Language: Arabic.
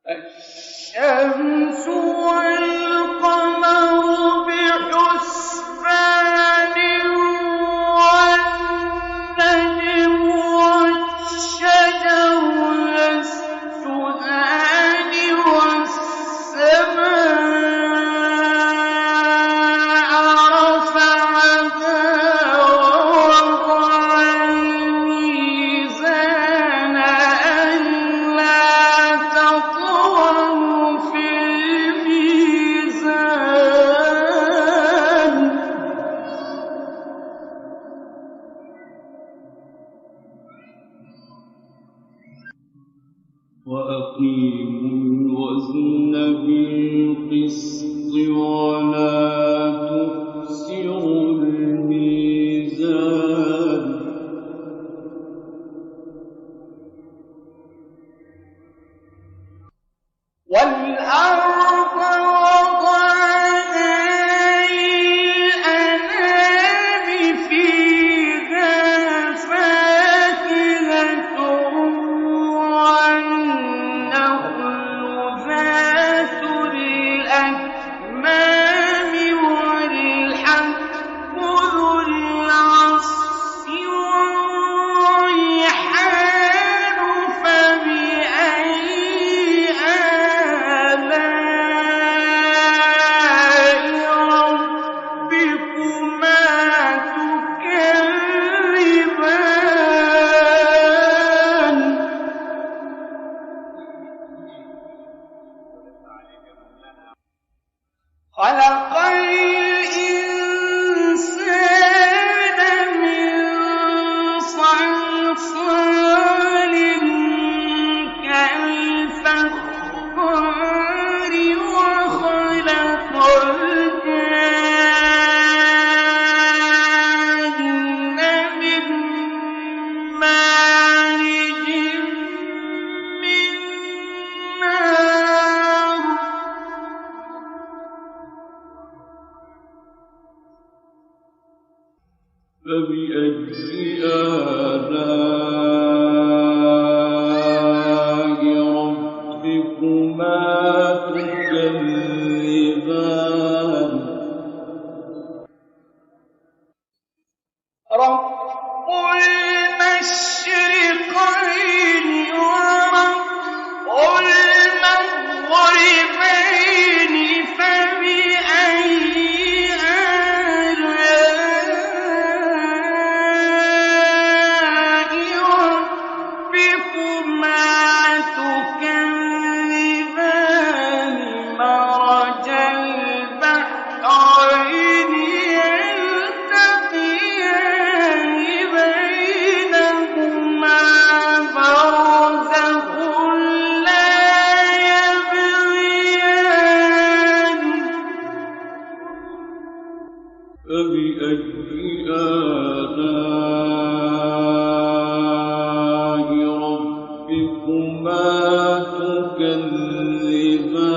الشمس والقمر بحسبان والنجم والشجر يسجدان والسماء رفعها ووضع الميزان ألا تطغوا في الميزان وأقيموا الوزن بالقسط ولا تخسروا الميزان والأرض وضعها للأنام فيها فاكهة والنخل ذات الأكمام والحب ذو العصف والريحان فبأي آلاء ربكما تكذبان خلق الإنسان من صلصال كالفخار وخلق الجان من مارج من نار فبأي آلاء ربكما تكذبان رب المشرقين ورب المغربين فبأي آلاء ربكما تكذبان مرج البحرين يلتقيان بينهما برزخ لا يبغيان فبأي آلاء ربكما تكذبان